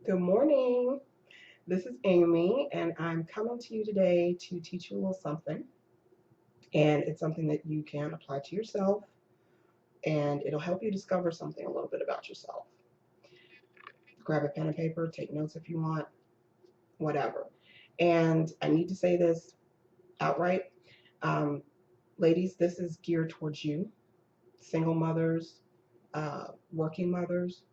Good morning. This is Amy, and I'm coming to you today to teach you a little something. And it's something that you can apply to yourself, and it'll help you discover something a little bit about yourself. Grab a pen and paper, take notes if you want, whatever. And I need to say this outright. Um, Ladies, this is geared towards you, single mothers, working mothers.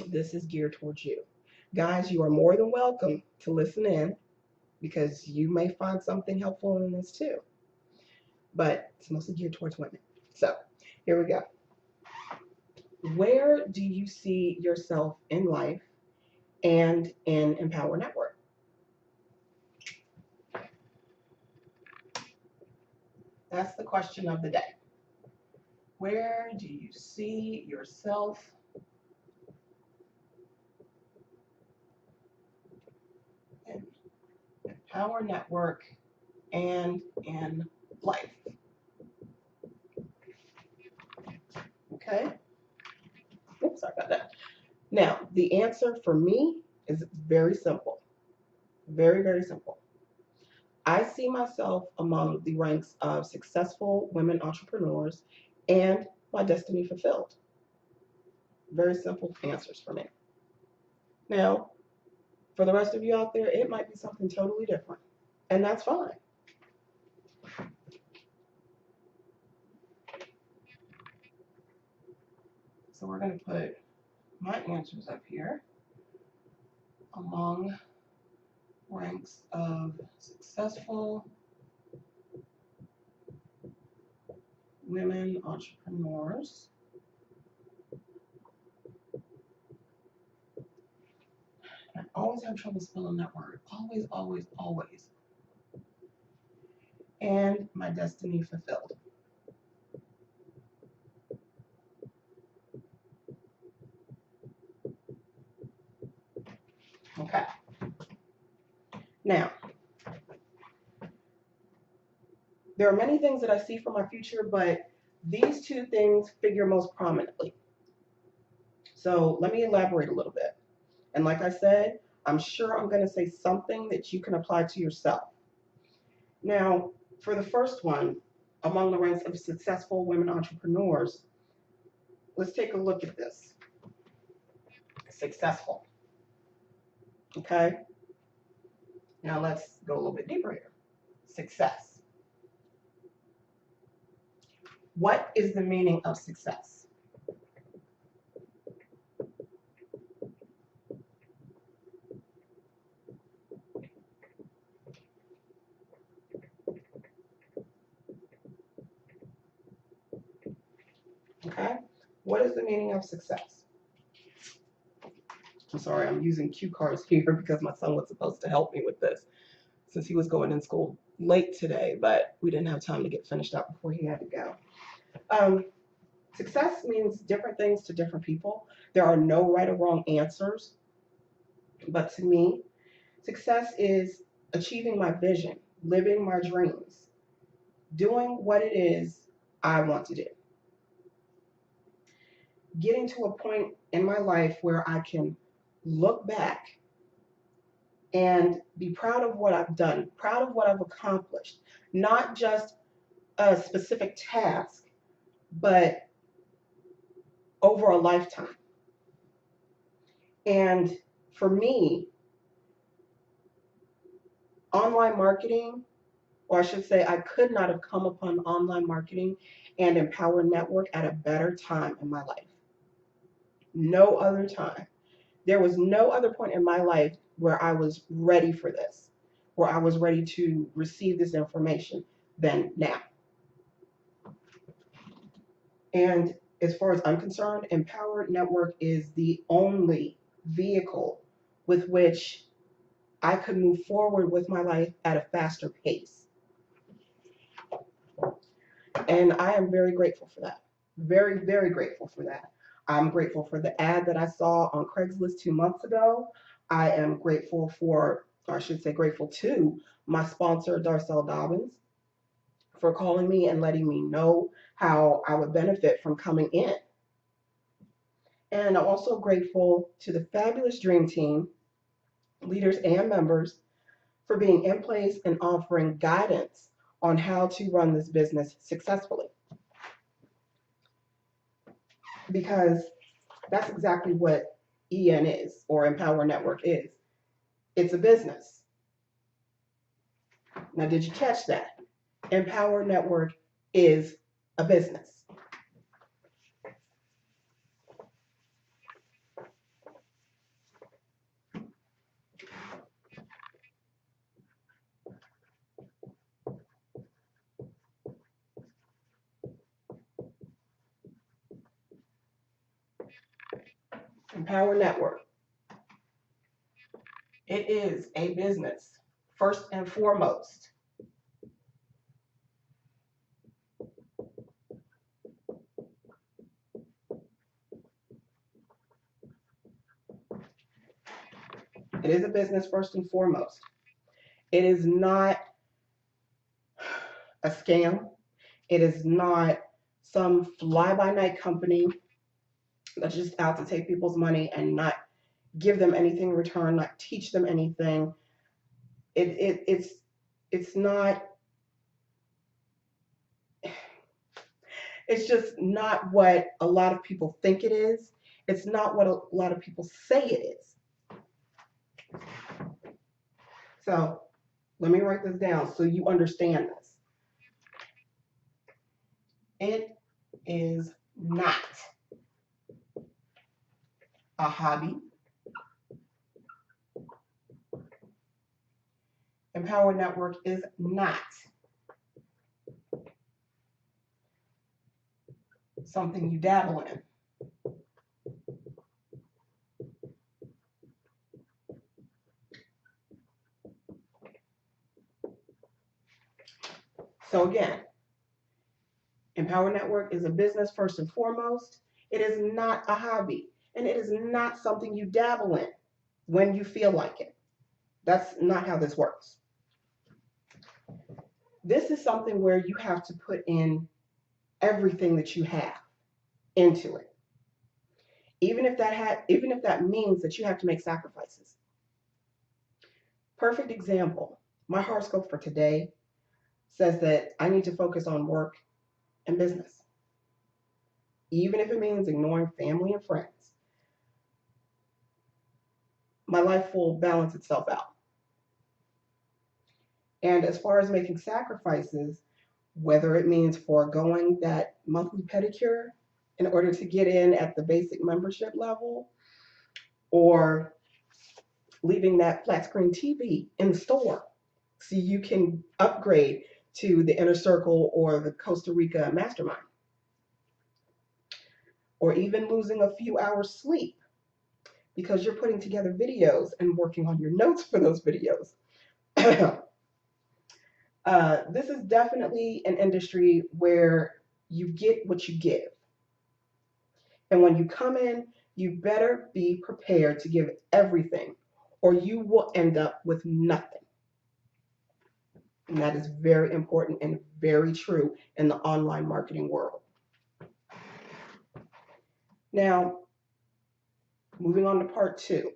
This is geared towards you. Guys, you are more than welcome to listen in because you may find something helpful in this too. But it's mostly geared towards women. So here we go. Where do you see yourself in life and in Empower Network? That's the question of the day. Where do you see yourself in Empower Network and in life? Okay? Oops, sorry about that. Now, the answer for me is very simple. Very, very simple. I see myself among the ranks of successful women entrepreneurs and my destiny fulfilled. Very simple answers for me. Now, for the rest of you out there, it might be something totally different, and that's fine. So we're going to put my answers up here among ranks of successful women entrepreneurs. I always have trouble spelling that word. Always, always, always. And my destiny fulfilled. Okay. Now, there are many things that I see for my future, but these two things figure most prominently. So let me elaborate a little bit. And like I said, I'm sure I'm going to say something that you can apply to yourself. Now, for the first one, among the ranks of successful women entrepreneurs, let's take a look at this. Successful. Okay? Now let's go a little bit deeper here. Success. What is the meaning of success? Okay? What is the meaning of success? I'm sorry, I'm using cue cards here because my son was supposed to help me with this since he was going in school late today, but we didn't have time to get finished up before he had to go. Um, Success means different things to different people. There are no right or wrong answers, but to me, success is achieving my vision, living my dreams, doing what it is I want to do, getting to a point in my life where I can look back and be proud of what I've done, proud of what I've accomplished, not just a specific task, but over a lifetime. And for me, online marketing, or I should say, I could not have come upon online marketing and Empower Network at a better time in my life. No other time. There was no other point in my life where I was ready for this, where I was ready to receive this information than now. And as far as I'm concerned, Empower Network is the only vehicle with which I could move forward with my life at a faster pace. And I am very grateful for that. Very, very grateful for that. I'm grateful for the ad that I saw on Craigslist 2 months ago. I am grateful for, or I should say, grateful to my sponsor, Darcel Dobbins, for calling me and letting me know how I would benefit from coming in. And I'm also grateful to the fabulous Dream Team, leaders and members, for being in place and offering guidance on how to run this business successfully. Because that's exactly what EN is, or Empower Network is. It's a business. Now, did you catch that? Empower Network is a business. Empower Network. It is a business, first and foremost. It is a business, first and foremost. It is not a scam. It is not some fly by night company that's just out to take people's money and not give them anything in return, not teach them anything. It's not, it's just not what a lot of people think it is. It's not what a lot of people say it is. So let me write this down so you understand this. It is not a hobby. Empower Network is not something you dabble in. So again, Empower Network is a business first and foremost. It is not a hobby, and it is not something you dabble in when you feel like it. That's not how this works. This is something where you have to put in everything that you have into it. Even if that means that you have to make sacrifices. Perfect example. My horoscope for today says that I need to focus on work and business. Even if it means ignoring family and friends, my life will balance itself out. And as far as making sacrifices, whether it means foregoing that monthly pedicure in order to get in at the basic membership level, or leaving that flat screen TV in the store so you can upgrade to the inner circle or the Costa Rica mastermind, or even losing a few hours sleep because you're putting together videos and working on your notes for those videos. This is definitely an industry where you get what you give. And when you come in, you better be prepared to give everything, or you will end up with nothing. And that is very important and very true in the online marketing world. Now, moving on to part two.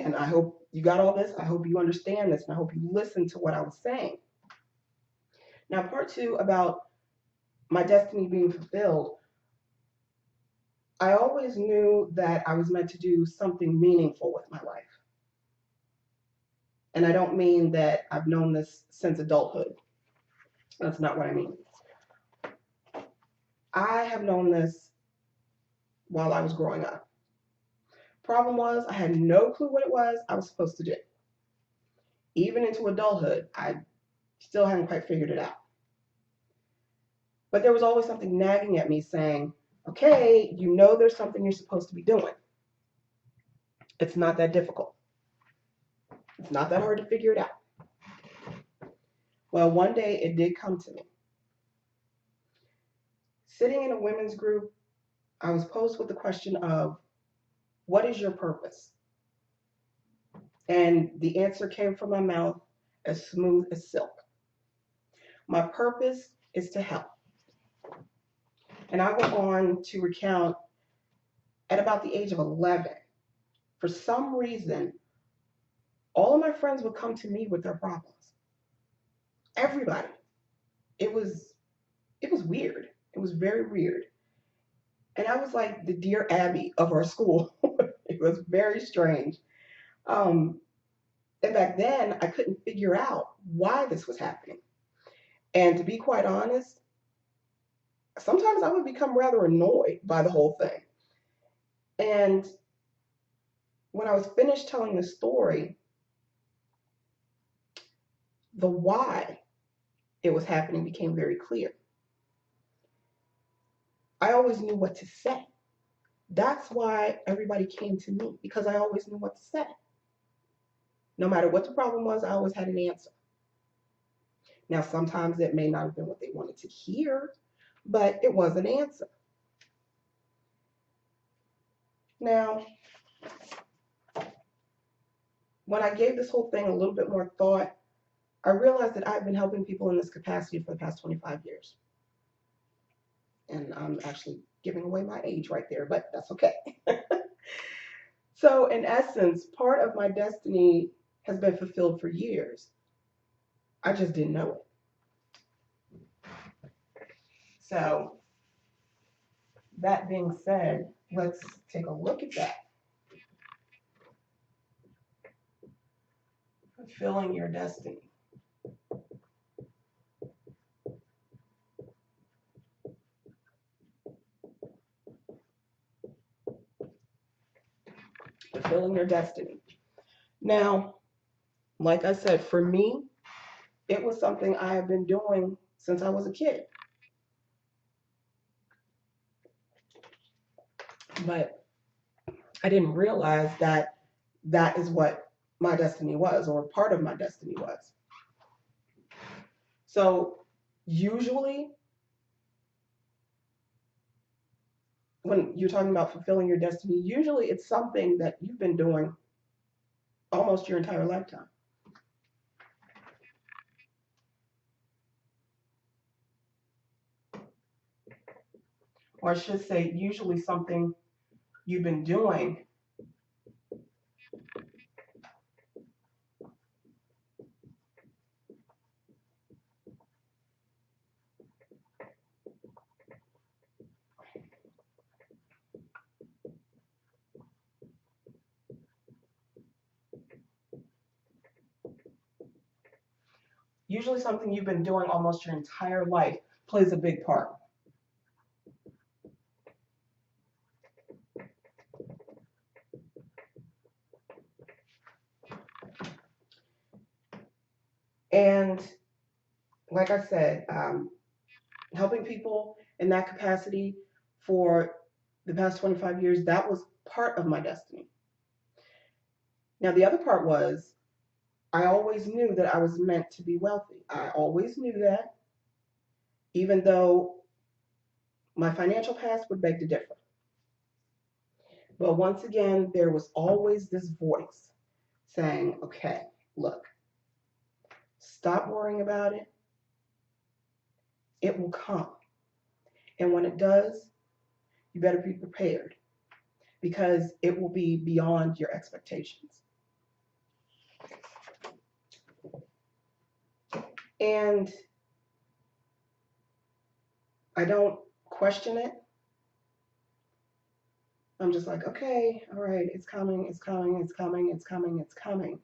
And I hope you got all this. I hope you understand this. And I hope you listened to what I was saying. Now, part two about my destiny being fulfilled. I always knew that I was meant to do something meaningful with my life. And I don't mean that I've known this since adulthood. That's not what I mean. I have known this while I was growing up. Problem was, I had no clue what it was I was supposed to do. Even into adulthood, I still hadn't quite figured it out. But there was always something nagging at me saying, okay, you know there's something you're supposed to be doing. It's not that difficult. It's not that hard to figure it out. Well, one day it did come to me. Sitting in a women's group, I was posed with the question of, what is your purpose? And the answer came from my mouth as smooth as silk. My purpose is to help. And I went on to recount At about the age of 11, for some reason, all of my friends would come to me with their problems. Everybody. It was it was weird. It was very weird. And I was like the dear Abby of our school. It was very strange. Um, and back then, I couldn't figure out why this was happening. And to be quite honest, sometimes I would become rather annoyed by the whole thing. And when I was finished telling the story, the why it was happening became very clear. I always knew what to say. That's why everybody came to me, because I always knew what to say. No matter what the problem was, I always had an answer. Now, sometimes it may not have been what they wanted to hear, but it was an answer. Now, when I gave this whole thing a little bit more thought, I realized that I've been helping people in this capacity for the past 25 years. And I'm actually giving away my age right there, but that's okay. So, in essence, part of my destiny has been fulfilled for years. I just didn't know it. So, that being said, let's take a look at that. Fulfilling your destiny. Fulfilling your destiny. Now, like I said, for me, it was something I have been doing since I was a kid. But I didn't realize that that is what my destiny was, or part of my destiny was. So, usually, when you're talking about fulfilling your destiny, usually it's something that you've been doing almost your entire lifetime. Or I should say, usually something you've been doing almost your entire life plays a big part. And like I said, helping people in that capacity for the past 25 years, that was part of my destiny. Now, the other part was I always knew that I was meant to be wealthy. I always knew that, even though my financial past would beg to differ. But once again, there was always this voice saying, okay, look, stop worrying about it. It will come. And when it does, you better be prepared because it will be beyond your expectations. And I don't question it. I'm just like, okay, all right, it's coming, it's coming, it's coming, it's coming, it's coming.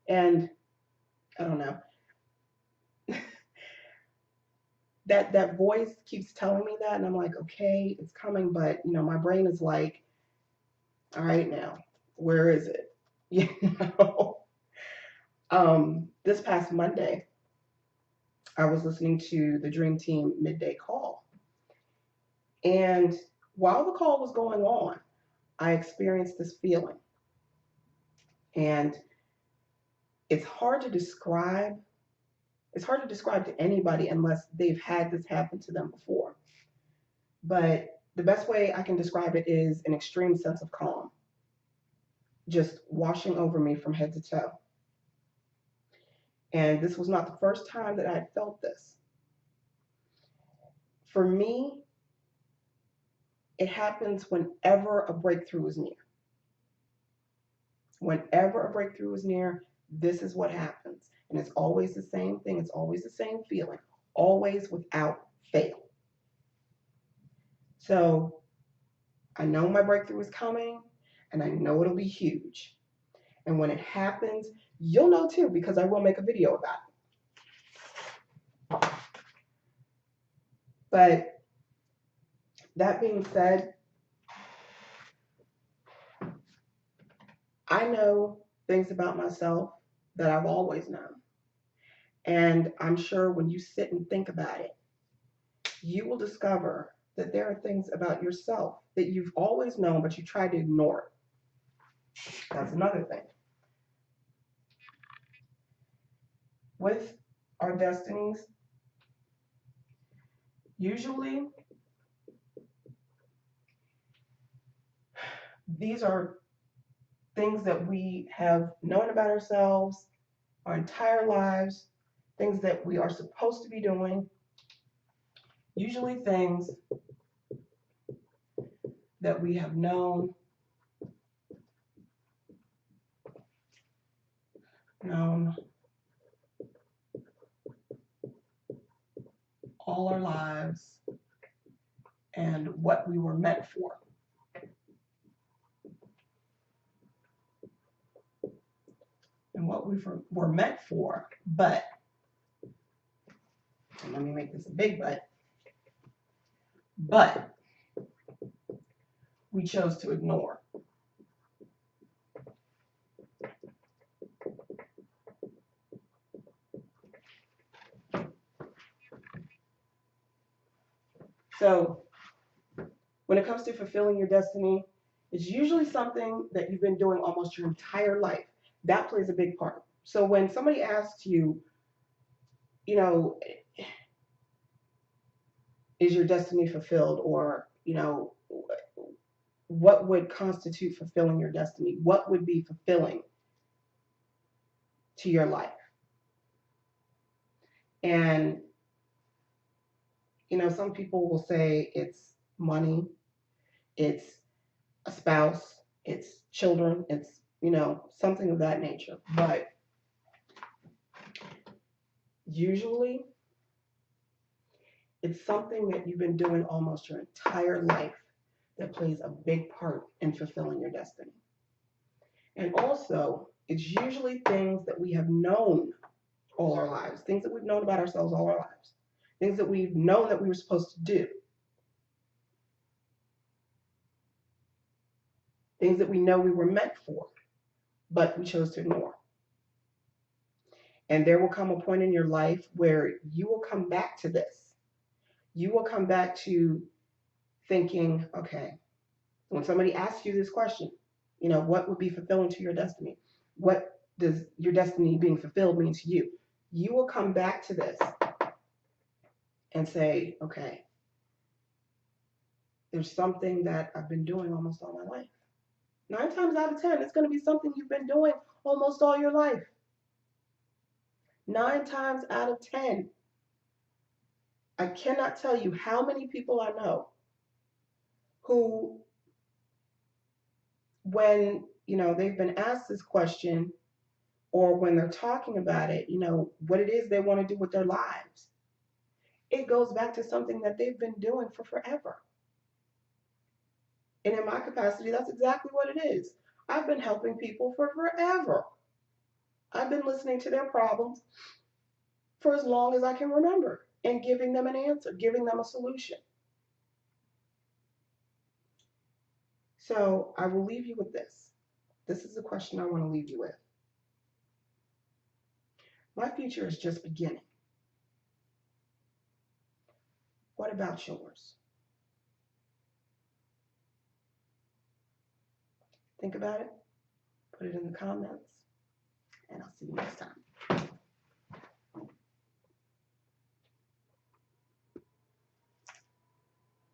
And I don't know. That voice keeps telling me that, and I'm like, okay, it's coming, but my brain is like, all right, now, where is it? You know. This past Monday, I was listening to the Dream Team midday call, and while the call was going on, I experienced this feeling, and it's hard to describe. It's hard to describe to anybody unless they've had this happen to them before. But the best way I can describe it is an extreme sense of calm, just washing over me from head to toe. And this was not the first time that I had felt this. For me, It happens whenever a breakthrough is near. Whenever a breakthrough is near, this is what happens. And it's always the same thing. It's always the same feeling, always without fail. So I know my breakthrough is coming, and I know it'll be huge. And when it happens, you'll know too, because I will make a video about it. But that being said, I know things about myself that I've always known. And I'm sure when you sit and think about it, you will discover that there are things about yourself that you've always known, but you try to ignore it. That's another thing. With our destinies, usually these are things that we have known about ourselves our entire lives, things that we are supposed to be doing, usually things that we have known all our lives and what we were meant for. And what we were meant for, but, and let me make this a big but we chose to ignore. So when it comes to fulfilling your destiny, it's usually something that you've been doing almost your entire life. That plays a big part. So when somebody asks you, you know, is your destiny fulfilled? Or, what would constitute fulfilling your destiny? What would be fulfilling to your life? And, some people will say it's money, it's a spouse, it's children, it's, something of that nature. But usually it's something that you've been doing almost your entire life that plays a big part in fulfilling your destiny. And also, it's usually things that we have known all our lives, things that we've known about ourselves all our lives, things that we've known that we were supposed to do, things that we know we were meant for, but we chose to ignore. And there will come a point in your life where you will come back to this. You will come back to thinking, okay, when somebody asks you this question, what would be fulfilling to your destiny? What does your destiny being fulfilled mean to you? You will come back to this and say, okay, there's something that I've been doing almost all my life. 9 times out of 10, it's going to be something you've been doing almost all your life. 9 times out of 10. I cannot tell you how many people I know who, when, they've been asked this question, or when they're talking about it, what it is they want to do with their lives, it goes back to something that they've been doing for forever. And in my capacity, that's exactly what it is. I've been helping people for forever. I've been listening to their problems for as long as I can remember and giving them an answer, giving them a solution. So I will leave you with this. This is the question I want to leave you with. My future is just beginning. What about yours? Think about it, put it in the comments, and I'll see you next time.